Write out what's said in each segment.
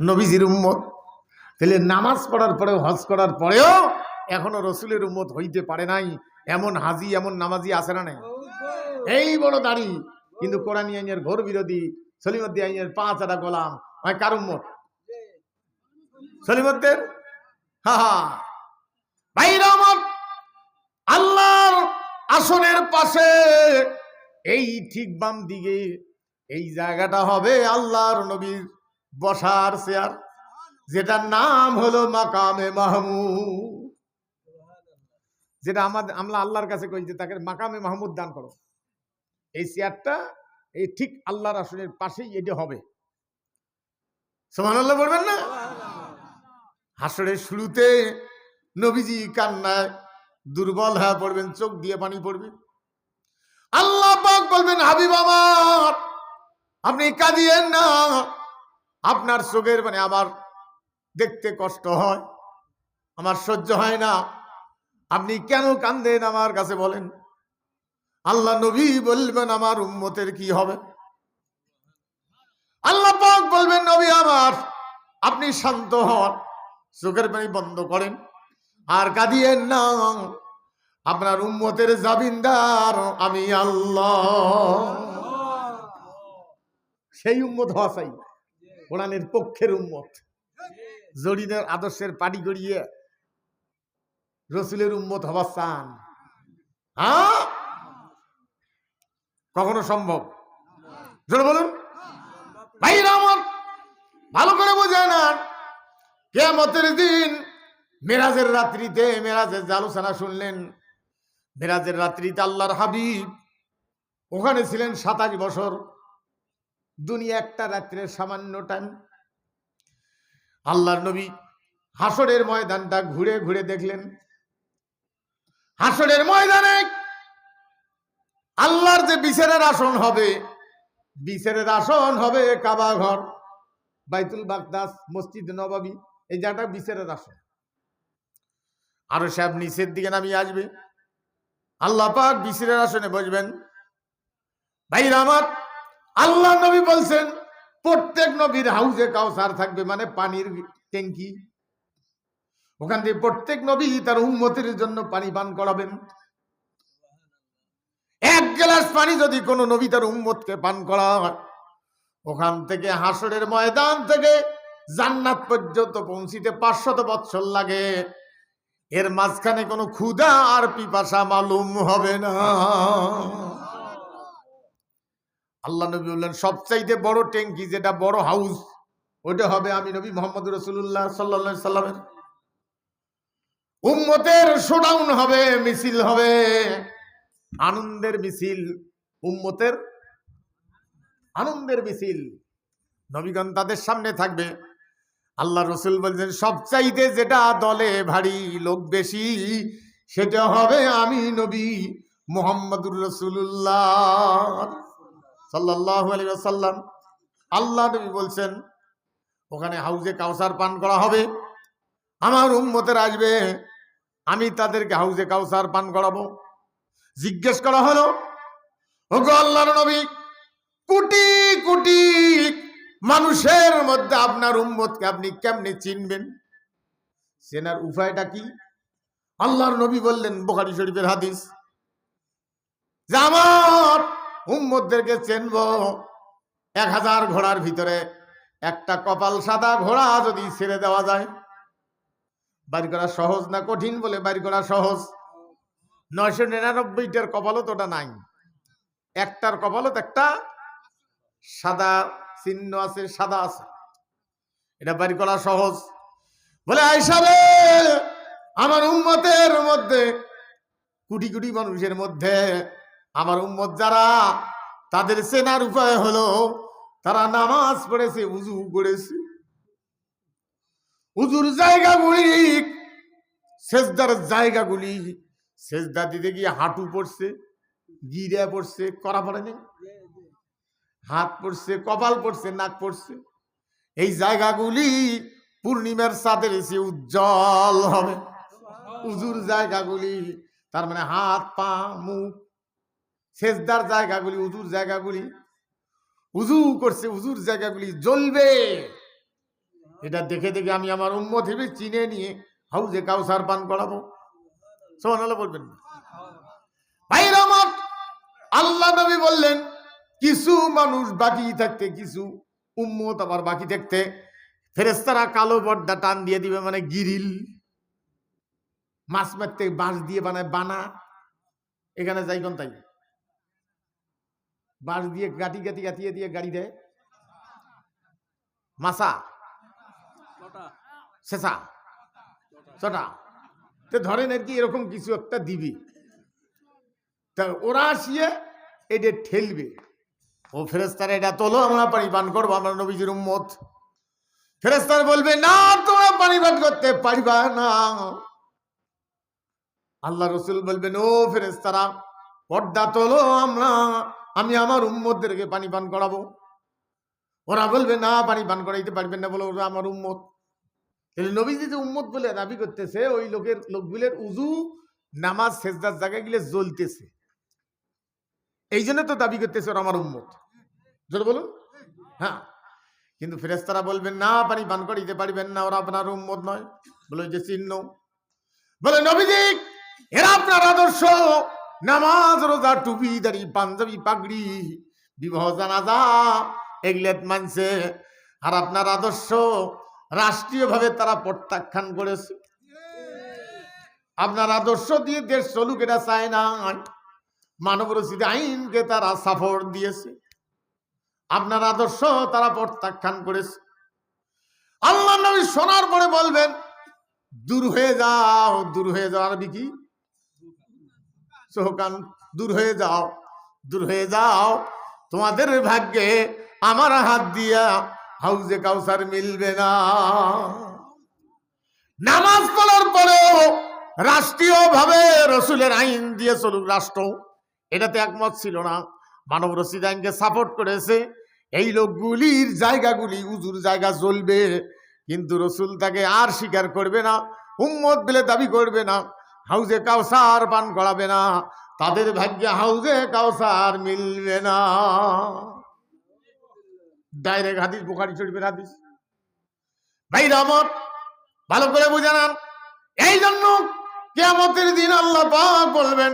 নবীজির উম্মত। তাহলে নামাজ পড়ার পরেও, হজ করার পরেও এখনো রসুলের উম্মত হইতে পারে নাই এমন হাজি, এমন নামাজি আছে না নাই? এই বড় দাড়ি, কিন্তু কোরআনী আইনের ঘোর বিরোধী, সলিমুদ্দিন আইনের 5 আটা গোলাম। কার উম্মত? সলিমুদ্দিন। হা হা ভাইরা আমার, আল্লাহর আসনের পাশে এই ঠিক বাম দিকে এই জায়গাটা হবে আল্লাহর নবীর বসার চেয়ার, যেটার নাম হলো মাকামে মাহমুদ। যেটা আমরা আল্লাহর কাছে কই যে তাকে মাকামে মাহমুদ দান করো। এই চেয়ারটা এই ঠিক আল্লাহর আসনের পাশেই এটা হবে। সুবহানাল্লাহ বলবেন না? হাসরের শুরুতে নবীজি কান্নায় দুর্বল হয়ে পড়বেন, চোখ দিয়ে পানি পড়বে। আল্লাহ পাক বলবেন, হাবিব আমার, আপনি কাঁদিয়েন না, আপনার চোখের মানে আমার দেখতে কষ্ট হয়, আমার সহ্য হয় না, আপনি কেন কাঁদেন আমার কাছে বলেন। আল্লাহ নবী বলবেন, আমার উম্মতের কি হবে? আল্লাহ পাক বলবেন, নবী আমার, আপনি শান্ত হন, চোখের পানি বন্ধ করেন, আর কাঁদিয়েন না, আপনার উম্মতের জামিনদার আমি আল্লাহ। সেই উম্মত হওয়া চাই, কোরআনের পক্ষের উম্মত, জরিনের আদর্শের পানি গড়িয়ে রসুলের উম্মত হওয়া চান? হ্যাঁ, কখনো সম্ভব? জোরে বলুন ভাইরা আমার, ভালো করে বোঝে না। কিয়ামতের দিন মেরাজের রাত্রিতে, মেরাজের যে আলোচনা শুনলেন, মেরাজের রাত্রিতে আল্লাহর হাবিব ওখানে ছিলেন 27 বছর। দুনিয়া একটা রাত্রের সামান্য টাইম। আল্লাহর নবী হাসরের ময়দানটা ঘুরে ঘুরে দেখলেন। হাসরের ময়দানে আল্লাহর যে বিচারের আসন হবে, বিচারের আসন হবে কাবা ঘর, বাইতুল মাকদাস, মসজিদ নববী, এই জায়গাটা বিচারের আসন। আরো সব নিচের দিকে নামিয়ে আসবে, আল্লাহ পাক বিচারের আসনে বসবেন। ভাইরা আমার, আল্লাহ নবী বলছেন প্রত্যেক নবীর হাউজে কাউসার থাকবে, মানে পানির ট্যাঙ্কি। ওখান থেকে প্রত্যেক নবী তার উম্মতের জন্য পানি পান করাবেন। এক গ্লাস পানি যদি কোনো নবী তার উম্মতকে পান করা হয়, ওখান থেকে হাসরের ময়দান থেকে জান্নাত পর্যন্ত পৌঁছিতে 500 বৎসর লাগে। এর মাঝখানে কোনো ক্ষুধা আর পিপাসা মালুম হবে না। আল্লাহ নবী বললেন, সবচাইতে বড় ট্যাঙ্কি, যেটা বড় হাউস, ওটা হবে আমি নবী মুহাম্মদ রাসূলুল্লাহ সাল্লাল্লাহু আলাইহি সাল্লামের। উম্মতের শোডাউন হবে, মিছিল হবে, আনন্দের মিছিল, উম্মতের আনন্দের মিছিল। নবীগণ তাদের সামনে থাকবে। আল্লাহ রসুল বলছেন, সবচাইতে যেটা দলে ভারী, লোক বেশি, সেটা হবে আমি নবী মুহাম্মদুর রাসূলুল্লাহ সাল্লাল্লাহু আলাইহি ওয়াসাল্লাম। আল্লাহ নবী বলছেন, ওখানে হাউজে কাউসার পান করা হবে, আমার উম্মতের আসবে, আমি তাদেরকে হাউজে কাউসার পান করাবো। জিজ্ঞেস করা হলো, ওগো আল্লাহর নবী, কোটি কোটি মানুষের মধ্যে আপনার উম্মতকে আপনি কেমনে চিনবেন? চেনার উপায়টা কি? আল্লাহর নবী বললেন, বুখারী শরীফের হাদিস, যে আমার উম্মতদেরকে চিনব 1000 ঘোড়ার ভিতরে একটা কপাল সাদা ঘোড়া যদি ছেড়ে দেওয়া যায়। বাড়ি করা সহজ না কঠিন? বলে বাড়ি করা সহজ। 999টার কপালত ওটা নাই, একটার কপালত একটা সাদা চিহ্ন আছে, সাদা আছে, এটা বাড়ি করা সহজ। বলে, আয়েশা রে, আমার উম্মতের মধ্যে, কোটি কোটি মানুষের মধ্যে আমার উম্মত যারা, তাদের চেনার উপায় হলো তারা নামাজ পড়েছে, উযু করেছে। উযুর জায়গাগুলি, সেজদার জায়গাগুলি, সেজদা দিতে গিয়ে হাঁটু পড়ছে, গিরা পড়ছে, করা পড়েনি, হাত পড়ছে, কপাল পড়ছে, নাক পড়ছে, এই জায়গাগুলি পূর্ণিমার চাঁদের চেয়ে উজ্জ্বল হবে। উজুর জায়গাগুলি, তার মানে হাত, পা, মুখ, সেজদার জায়গাগুলি, উজুর জায়গাগুলি, উজু করছে, উজুর জায়গাগুলি জ্বলবে। এটা দেখে দেখে আমি আমার উম্মত হিসেবে চিনে নিয়ে হাউজে কাউসার পান করাবো। সুবহানাল্লাহ বলবেন না? ভাইরা আমার, আল্লাহ নবী বললেন কিছু মানুষ বাকি থাকতে, কিছু উম্মত আবার বাকি থাকতে ফেরেশতারা কালো পর্দা টান দিয়ে দিবে, মানে গিরিল। মাছ মারতে বাঁশ দিয়ে বানায় বানা, এখানে যাই কোন তাই বাঁশ দিয়ে গাটি গাটি গাটিয়ে দিয়ে গাড়ি দেয়, মাছা শেষা চটা তো ধরেন আর কি, এরকম কিছু একটা দিবি, তা ওরা আসিয়ে এটা ঠেলবে। ও ফেরেশতারা এটা তোলো, আমরা পানি পান করবো, আমরা নবীজির উম্মত। ফেরেশতারা বলবে না, তোমরা পানি পান করতে পারবা না। আল্লাহ রসুল বলবেন ও ফেরেশতারা পর্দা তোলো, আমি আমার উম্মতদেরকে পানি পান করাবো। ওরা বলবে না, পানি পান করাইতে পারবেন না, বলে ওরা আমার উম্মত। নবীজি যে উম্মত বলে দাবি করতেছে, ওই লোকগুলোর উজু নামাজ সেজদার জায়গায় গেলে জ্বলতেছে, এই জন্য তো দাবি করতেছে ওরা আমার উম্মত। যদি বলুন হ্যাঁ, কিন্তু ফেরেশতারা বলবেন না, পানি পান করাইতে পারবেন না, ওরা আপনার উম্মত নয়। বলে যে চিহ্ন, বলে নবীজি এরা আপনার আদর্শ, নামাজ রোজা টুপি দাড়ি পাঞ্জাবি পাগড়ি বিবাহ জানাজা এগুলো মানছে, আর আপনার আদর্শ রাষ্ট্রীয়ভাবে তারা প্রত্যাখ্যান করেছে। আপনার আদর্শ দিয়ে দেশ চলুক এটা চায় না, মানব রচিত আইনকে তারা সাপোর্ট দিয়েছে, আপনার আদর্শ তারা প্রত্যাখ্যান করেছে। আল্লাহ নবী শোনার পরে বলবেন দূর হয়ে যাও, দূর হয়ে যাও। আরবি কি? সোহকান, দূর হয়ে যাও, দূর হয়ে যাও, তোমাদের ভাগ্যে আমার হাত দিয়া হাউজে কাউসার মিলবে না। নামাজ পড়ার পরেও রাষ্ট্রীয়ভাবে রসুলের আইন দিয়ে চলুক রাষ্ট্র, এটাতে একমত ছিল না, মানব রশিদ আইনকে সাপোর্ট করেছে। এই লোকগুলির জায়গাগুলি উজুর জায়গা জ্বলবে, কিন্তু রসুল তাকে আর স্বীকার করবে না, উম্মত বলে দাবি করবে না, হাউজে কাউসার পান করাবে না, তাদের ভাগ্যে হাউজে কাউসার মিলবে না। ডাইরেক্ট হাদিস, বুখারী শরীফের হাদিস। ভাইরা আমার, ভালো করে বুঝে নেন। এই জন্য কিয়ামতের দিন আল্লাহ পাক বলবেন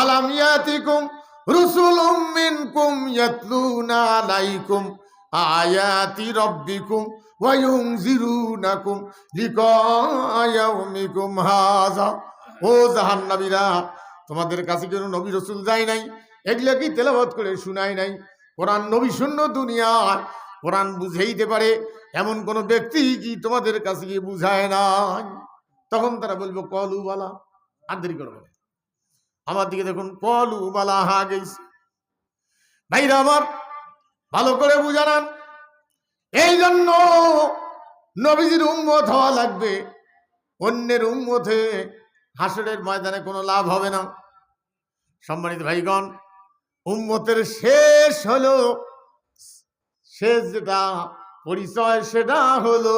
আলাম ইয়াতিকুম রুসুলুম মিনকুম ইয়াতলুনা আলাইকুম আয়াতি রাব্বিকুম ওয়া ইউনজিরুনাকুম লিকা ইয়াউমিকুম হাযা। ও জাহান্নামীরা, তোমাদের কাছে কেন নবী রসুল যায় নাই? এগুলো কি তেলাওয়াত করে শুনায় নাই? কোরআন নবী শূন্য দুনিয়া, কোরআন বুঝাইতে পারে এমন কোন ব্যক্তি কি তোমাদের কাছে গিয়ে বুঝায় নাই? তখন তারা বলবো কলু বালা। আর দেরি করবে না, আমার দিকে দেখুন, কলু বালা হা গেছে। ভাইরা আমার, ভালো করে বুঝানান। এই জন্য নবীজির উম্মত হওয়া লাগবে, অন্যের উম্মতে হাসরের ময়দানে কোনো লাভ হবে না। সম্মানিত ভাইগণ, উম্মতের শেষ হলো, শেষ যেটা পরিচয় সেটা হলো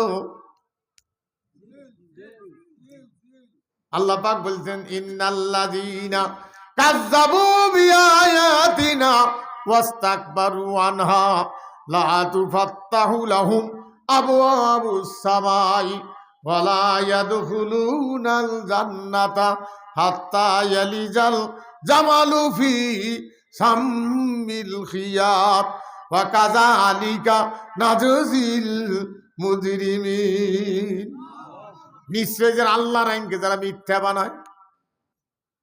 আল্লাহ পাক বলছেন ইন্নাল্লাযীনা কাযযাবু বিআয়াতিনা ওয়াস্তাকবারু আনহা লা তুফাত্তাহু লাহুম আবওয়াবুস সামাই ওয়া লা ইয়াদখুলুনাল জান্নাতা হাত্তা ইয়ালিজাল জামালু ফি সাম্মিল খিয়াত ওয়া কাযালিকা নাজজিল মুজরিমিন। নিশ্চয় যারা আল্লাহর আইনকে যারা মিথ্যা বানায়,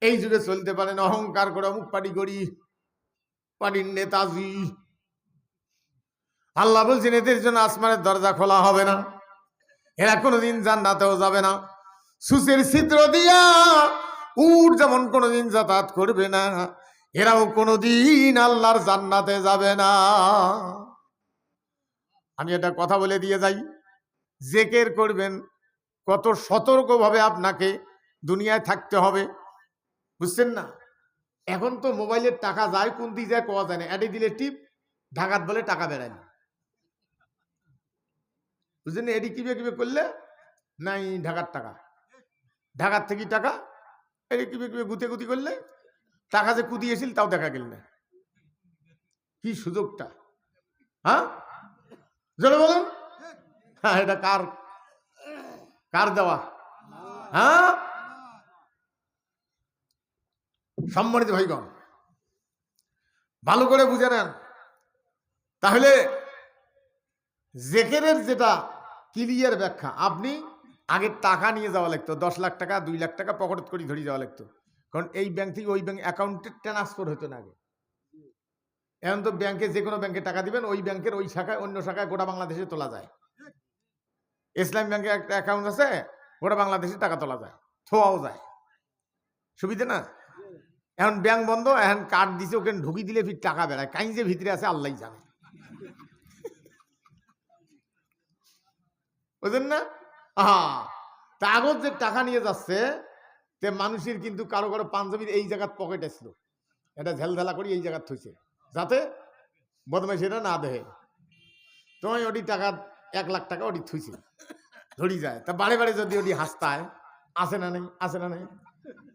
এই যুগে চলতে পারে না, অহংকার করে মুখ পাটি করি, পাটির নেতাজি। আল্লাহ বলছেন এদের জন্য আসমানের দরজা খোলা হবে না, এরা কোনোদিন জান্নাতেও যাবে না। সুসের ছিদ্র দিয়া উট যেমন কোনোদিন যাতায়াত করবে না, এরাও কোনোদিন আল্লাহর জান্নাতে যাবে না। আমি একটা কথা বলে দিয়ে যাই, জিকির করবেন কত সতর্কভাবে আপনাকে দুনিয়ায় থাকতে হবে, বুঝছেন না? এখন তো মোবাইলের টাকা যায় কোন দিকে যায় কোয়া যায় না, অ্যাডে দিলে টিপ, ঢাকাত বলে টাকা বেড়ায় না, বুঝলেন? এডি কিবে কিবে করলে নাই ঢাকার টাকা, ঢাকার থেকে টাকা, এডি কিবে কিবে গুতে গুতি করলে টাকা যে কুদিয়েছিল তাও দেখা গেল না। কি সুযোগটা, হ্যাঁ জোরে বলুন। হ্যাঁ, এটা কার কার দেওয়া? হ্যাঁ, সম্মানিত ভাইগণ, ভালো করে বুঝে নেন। তাহলে জেকেরের যেটা ক্লিয়ার ব্যাখ্যা, আপনি আগে টাকা নিয়ে যাওয়া লাগতো, 10 লাখ টাকা 2 লাখ টাকা পকেট করে ধরে যাওয়া লাগতো, কারণ এই ব্যাংক থেকে ওই ব্যাংক অ্যাকাউন্টে ট্রান্সফার হতো না আগে। এখন তো ব্যাংকে, যে কোনো ব্যাংকে টাকা দিবেন, ওই ব্যাংকের ওই শাখায় অন্য শাখায় গোটা বাংলাদেশে তোলা যায়। ইসলাম ব্যাংকে একটা অ্যাকাউন্ট আছে, গোটা বাংলাদেশে টাকা তোলা যায়, থোয়াও যায়, সুবিধা না? এখন ব্যাংক বন্ধ, এখন কার্ড দিছে, ওখানে ঢুকি দিলে ফির টাকা বেড়ায়, কাই যে ভিতরে আছে আল্লাহ জানে, বুঝলেন না? কাগজ যে টাকা নিয়ে যাচ্ছে, তে মানুষের কিন্তু কারো কারো পাঞ্জাবির এই জায়গার পকেট আসলো, এটা ঝেলঝেলা করি এই জায়গার থইছে, যাতে বদমাইশেরা না দেহে। তোমায় ওটি টাকা 1 লাখ টাকা ওটি থুইছে, ধরি যায়, তা বারে বারে যদি ওটি হাসতায়, আসে না নেই, আসে না নেই,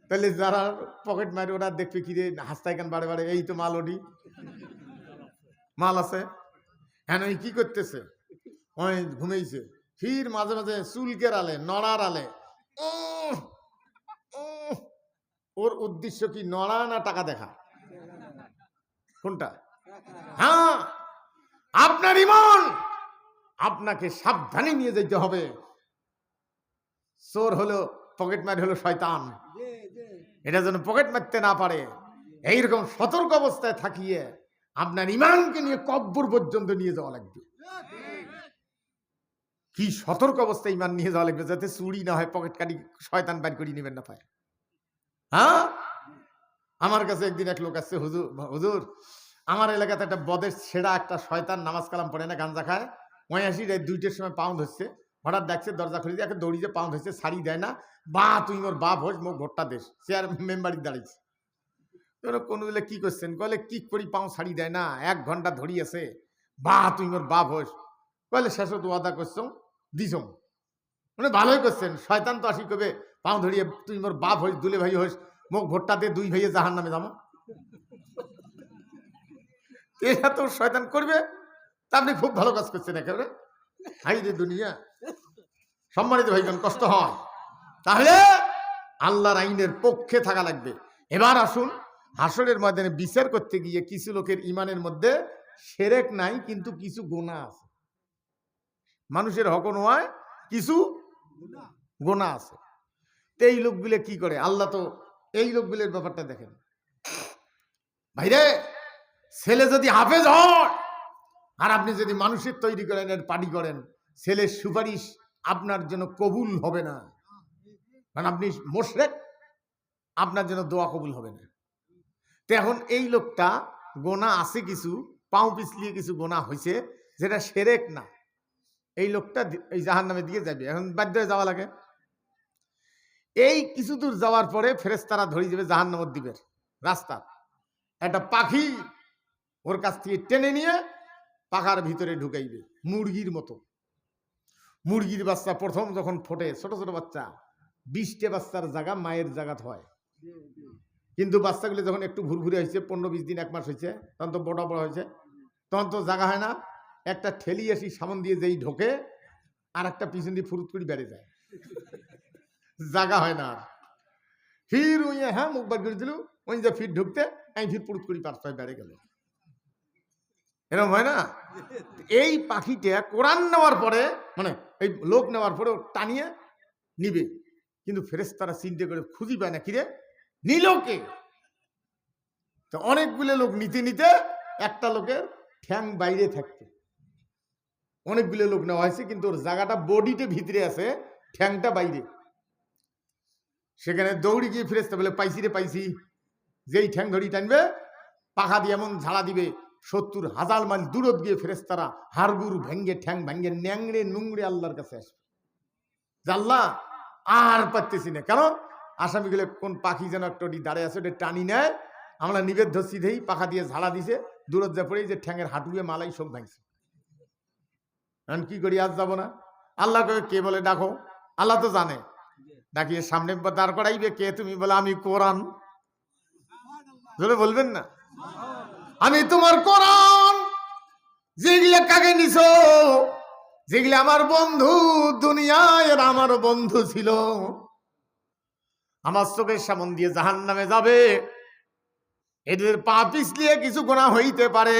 তাহলে যারা পকেট মারি ওরা দেখবে কি রে হাসতায় কেন বারে বারে, এই তো মাল, ওটি মাল আছে। হ্যাঁ, ওই কি করতেছে, ওই ঘুমেইছে, ফির মাঝে মাঝে চুলকের আলে, নড়ার আলে, ওর উদ্দেশ্য কি, নড়া না টাকা দেখা? কোনটা? হ্যাঁ, আপনার ইমান আপনাকে সাবধানে নিয়ে যেতে হবে। চোর হলো, পকেট মার হলো শয়তান, এটা যেন পকেট মারতে না পারে, এইরকম সতর্ক অবস্থায় থাকিয়ে আপনার ইমানকে নিয়ে কব্বর পর্যন্ত নিয়ে যাওয়া লাগবে। কি সতর্ক অবস্থায় ইমান নিয়ে যাওয়া লাগবে, যাতে চুরি না হয়, পকেট কাটি শয়তান বাইর করে নেবেন না পায়। হ্যাঁ, আমার কাছে একদিন এক লোক আসছে, হুজুর হুজুর আমার এলাকাতে একটা বদের ছেড়া একটা শয়তান নামাজ কালাম পড়ে না, গাঞ্জা খায়, ওই আসি 2টার সময় পাউন্ড হচ্ছে, হঠাৎ দেখছে দরজা খুলে দিয়ে একে দৌড়ি যে পাউন্ড হচ্ছে, শাড়ি দেয় না, বা তুই মোর বাপ হোস, মোর ভোটটা দেশ, সে আর মেম্বারি দাঁড়িয়েছে। কোন দিলে কি করছেন, কলে কি করি পাউন্ড শাড়ি দেয় না, 1 ঘন্টা ধরিয়েছে, বা তুই মোর বাপ হোস, কলে শেষ তো ওয়াদা করছো দিছ, মানে ভালোই করছেন, শয়তান তো আসি কবে পাউন্ড ধরিয়ে তুই মোর বাপ হোস, দুলে ভাই হোস, মোক ভোটটা দিয়ে 2 ভাইয়ে জাহান নামে যাবো, এটা তো শয়তান করবে। তা আপনি খুব ভালো কাজ করছেন একেবারে, হাই রে দুনিয়া। সম্মানিত ভাইগণ, কষ্ট হয়। তাহলে আল্লাহর আইনের পক্ষে থাকা লাগবে। এবার আসুন, হাসরের ময়দানে বিচার করতে গিয়ে কিছু লোকের ইমানের মধ্যে শিরক নাই, কিন্তু কিছু গুনাহ আছে। মানুষের হক নয়, কিছু গুনাহ আছে। এই লোকগুলো কি করে, আল্লাহ তো এই লোকগুলোর ব্যাপারটা দেখেন। ভাইরে, ছেলে যদি হাফেজ হয় আর আপনি যদি মানুষের তৈরি করেন, এর পার্টি করেন, ছেলের সুপারিশ আপনার জন্য কবুল হবে না, কারণ আপনি মুশরিক, আপনার জন্য দোয়া কবুল হবে না। তো এখন এই লোকটা গোনা আছে কিছু, পাও পিছলিয়ে কিছু গোনা হয়েছে, যেটা শিরক না, এই লোকটা এই জাহান্নামে দিয়ে যাবে। এখন বাধ্য হয়ে যাওয়া লাগে। এই কিছু দূর যাওয়ার পরে ফেরেশতারা ধরে যাবে জাহান্নামের দ্বীপের রাস্তা, একটা পাখি ওর কাছ থেকে টেনে নিয়ে পাখার ভিতরে ঢুকাইবে, মুরগির মতো। মুরগির বাচ্চা প্রথম যখন ফোটে, ছোট ছোট বাচ্চা, 20টে বাচ্চার জায়গা মায়ের জায়গাত হয়, কিন্তু বাচ্চাগুলো যখন একটু ভুরভুরে হয়েছে, 15-20 দিন 1 মাস হয়েছে, তখন তো বড় বড় হয়েছে, তখন তো জায়গা হয় না, একটা ঠেলি আসি সামন দিয়ে যেই ঢোকে, আর একটা পিছন দিয়ে ফুরুত করে বেড়ে যায়, জায়গা হয় না। ফির ওই হ্যাঁ মুখ বার করে দিল, ওই যে ফির ঢুকতে আমি ফির ফুরুত করি পাঁচটায় বেড়ে গেল, এরকম হয় না? এই পাখিটা কোরআন নেওয়ার পরে, মানে এই লোক নেওয়ার পরে টানিয়ে নিবে, কিন্তু ফেরেশতারা চিন্তা করে খুঁজি পায় না, কিরে নিলোকে। তো অনেকগুলো লোক নিতে নিতে একটা লোকের ঠ্যাং বাইরে থাকতে, অনেকগুলো লোক নেওয়া হয়েছে, কিন্তু ওর জায়গাটা বডিতে ভিতরে আছে, ঠ্যাংটা বাইরে। সেখানে দৌড়ি গিয়ে ফেরেশতা বলে, পাইছি রে পাইছি। যেই ঠ্যাং ধরি টানবে, পাখা দিয়ে এমন ঝাড়া দিবে, 70,000 মাইল দূরত গিয়ে ফেরেশতারা হাড়গুড় ভেঙ্গে, ঠ্যাং ভেঙ্গে, ন্যাংড়ে নুংড়ে আল্লাহর কাছে আসবে। আল্লাহ আর পারতেছি না, কেন আসামিগুলো কোন পাখি যেন একটা দাঁড়িয়ে আছে, ওটা টানি নেয়, আমরা নিবেদ ধরছি দেই, পাখা দিয়ে ঝাড়া দিছে, দূরত যা পড়ে যে ঠ্যাংয়ের হাঁটুয়ে মালাই সব ভাঙছে। এখন কি করি, আজ যাবো না। আল্লাহকে কে বলে ডাকো, আল্লাহ তো জানে, ডাকিয়ে সামনে দাঁড় করাইবে, কে তুমি, বলে আমি কোরআন। বলবেন না, আমি তোমার কোরআন, যেগুলা কাকে নিছো, যেগুলা আমার বন্ধু দুনিয়ায় এরা আমার বন্ধু ছিল, আমার চোখের সামনে দিয়ে জাহান্নামে যাবে, এদের পা পিছলিয়ে কিছু গুনাহ হইতে পারে,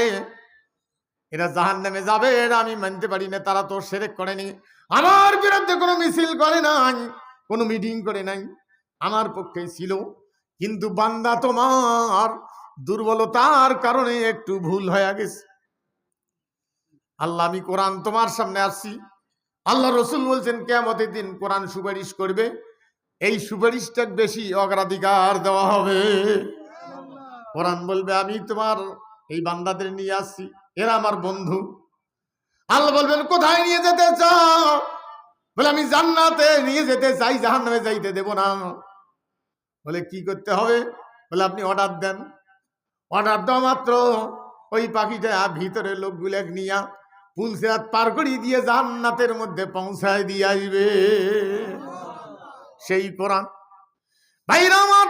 এরা জাহান্নামে যাবে, এরা আমি মানতে পারি না। তারা তো শিরক করেনি, আমার বিরুদ্ধে কোনো মিছিল করে নাই, কোনো মিটিং করে নাই, আমার পক্ষে ছিল। কিন্তু বান্দা তোমার দুর্বলতার কারণে একটু ভুল হয়ে গেছে। আল্লাহ, আমি কোরআন তোমার সামনে আসছি, আল্লাহ রসুল বলছেন কিয়ামতের দিন কোরআন সুপারিশ করবে, এই সুপারিশটা বেশি অগ্রাধিকার দেওয়া হবে। কোরআন বলবে আমি তোমার এই বান্দাদের নিয়ে আসছি, এরা আমার বন্ধু। আল্লাহ বলবেন কোথায় নিয়ে যেতে চাও? বলে আমি জান্নাতে নিয়ে যেতে চাই, জাহান্নামে যাইতে দেব না। বলে কি করতে হবে? বলে আপনি অর্ডার দেন। অর্ডার দেওয়া মাত্র ওই পাখিটা ভিতরে লোকগুলো নিয়ে পুলসিরাত পার করিয়ে দিয়ে জান্নাতের মধ্যে পৌঁছায় দিয়ে আসবে। সেই কোরআন। ভাইরা আমার,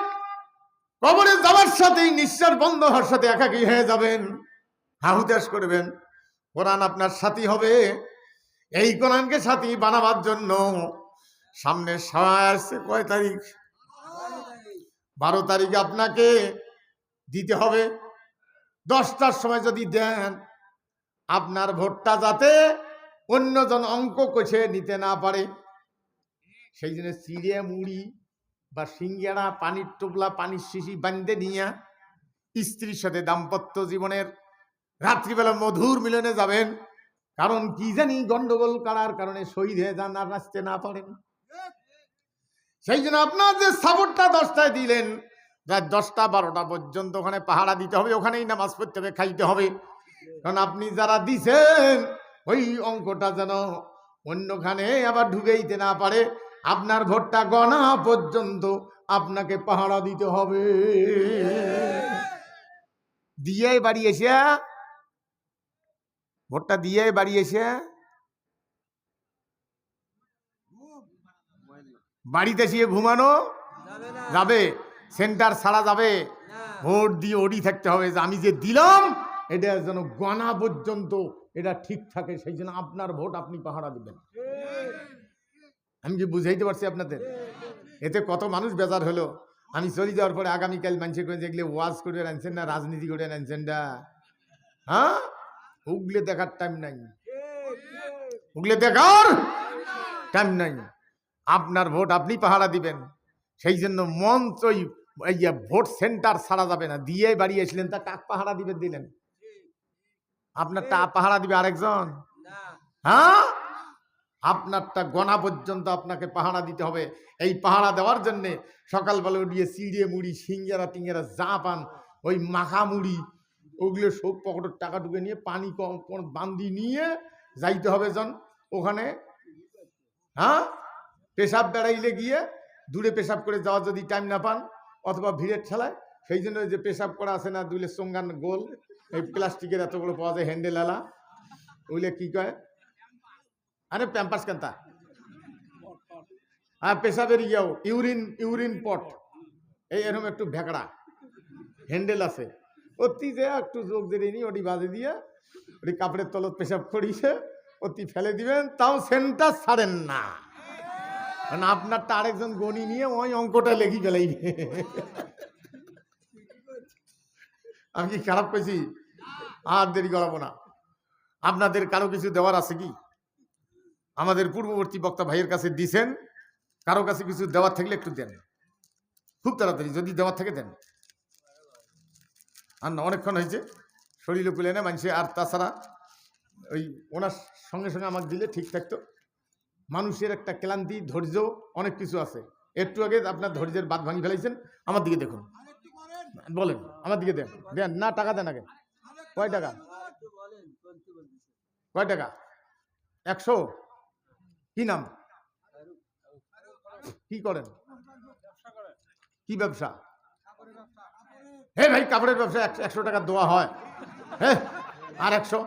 কবরে যাওয়ার সাথেই নিঃশ্বাস বন্ধ হওয়ার সাথে একাকী হয়ে যাবেন, হাহুতাশ করবেন, কোরআন আপনার সাথী হবে। এই কোরআনকে সাথী বানাবার জন্য সামনে সময় আসছে, কয় তারিখ? 12 তারিখে আপনাকে দিতে হবে। 10টার সময় যদি দেন, আপনার ভোটটা যাতে অন্যজন অঙ্ক কষে নিতে না পারে, সেই জন্য চিড়ে মুড়ি বা সিঙ্গাড়া, পানির টোপলা, পানির শিশি বান্ধে নিয়ে স্ত্রীর সাথে দাম্পত্য জীবনের রাত্রিবেলা মধুর মিলনে যাবেন। কারণ কি জানি গন্ডগোল করার কারণে শহীদ হয়ে যান আর নাচতে না পারেন। সেই জন্য আপনার যে সাপোর্টটা 10টায় দিলেন, রাত 10টা 12টা পর্যন্ত ওখানে পাহারা দিতে হবে, ওখানেই নামাজ পড়তে হবে, খাইতে হবে। কারণ আপনি যারা দিছেন ওই অঙ্কটা যেন অন্যখানে আবার ঢুকেইতে না পারে। আপনার ভোটটা গণা পর্যন্ত আপনাকে পাহারা দিতে হবে। দিয়ে বাড়ি এসে, ভোটটা দিয়ে বাড়ি এসে বাড়িতে এসে ঘুমানো যাবে, সেন্টার ছাড়া যাবে, ভোট দিয়ে ওডি থাকতে হবে যে আমি যে দিলাম এটা যেন গণা পর্যন্ত এটা ঠিক থাকে। সেই জন্য আপনার ভোট আপনি পাহারা দিবেন। আমি কি বুঝাইতে পারছি আপনাদের? এতে কত মানুষ বেজার হলো। আমি চলে যাওয়ার পরে আগামীকাল মানুষের করে দেখলে ওয়াজ করে আনছেন না, রাজনীতি করে আনছেন না, হ্যাঁ, উগলে দেখার টাইম নাই, উগলে দেখার টাইম নাই। আপনার ভোট আপনি পাহারা দিবেন। সেই জন্য মঞ্চই ভোট সেন্টার ছাড়া যাবে না। দিয়ে বাড়ি এসলেন, তা কাক পাহারা দিবেন? দিলেন আপনারটা পাহারা দিবে আরেকজন? হ্যাঁ, আপনারটা গণা পর্যন্ত আপনাকে পাহারা দিতে হবে। এই পাহারা দেওয়ার জন্য সকালবেলা উঠিয়ে চিড়ে মুড়ি, সিঙ্গারা টিঙ্গারা যা পান, ওই মাখা মুড়ি, ওগুলো সব পকেটের টাকা ঢুকে নিয়ে পানি বান্দি নিয়ে যাইতে হবে জন ওখানে। হ্যাঁ, পেশাব বেড়াইলে গিয়ে দূরে পেশাব করে যাওয়া যদি টাইম না পান, অথবা ভিড়ের ঠেলায়, সেই জন্য যে পেশাব করা আছে না, দুলে সঙ্গান গোল, এই প্লাস্টিকের এতগুলো পাওয়া যায় হ্যান্ডেল আলা, ওইলে কি কয়? আরে প্যাম্পাস কেনতা, আর পেশাবের ইয়াও ইউরিন পট, এই এরকম একটু ভেকড়া হ্যান্ডেল আছে, অতি যে একটু যোগ দিয়ে নি ওটি বাজে দিয়ে ওটি কাপড়ের তলত পেশাব করিছে অতি ফেলে দিবেন, তাও সেন্টার ছাড়েন না। কারণ আপনারটা আরেকজন গণি নিয়ে ওই অঙ্কটা লেখি ফেলাইবে। আমি কি খারাপ পেয়েছি? আর দেরি করাবো না। আপনাদের কারো কিছু দেওয়ার আছে কি? আমাদের পূর্ববর্তী বক্তা ভাইয়ের কাছে দিছেন, কারো কাছে কিছু দেওয়ার থাকলে একটু দেন, খুব তাড়াতাড়ি যদি দেওয়ার থাকে দেন। আর না, অনেকক্ষণ হয়েছে, শরীরে কুলে না মানুষে। আর তাছাড়া ওই ওনার সঙ্গে সঙ্গে আমাকে দিলে ঠিক থাকতো। মানুষের একটা ক্লান্তি, ধৈর্য, অনেক কিছু আছে। একটু আগে আপনার ধৈর্যের বাদ ভাঙি ফেলাইছেন। আমার দিকে দেখুন, বলেন, আমার দিকে দেন। দেন না, টাকা দেন আগে। কয় টাকা? কয় টাকা? 100? কি নাম? কি করেন? কি ব্যবসা? হে ভাই, কাপড়ের ব্যবসা 100 টাকা দেওয়া হয়? হ্যাঁ, আর 100?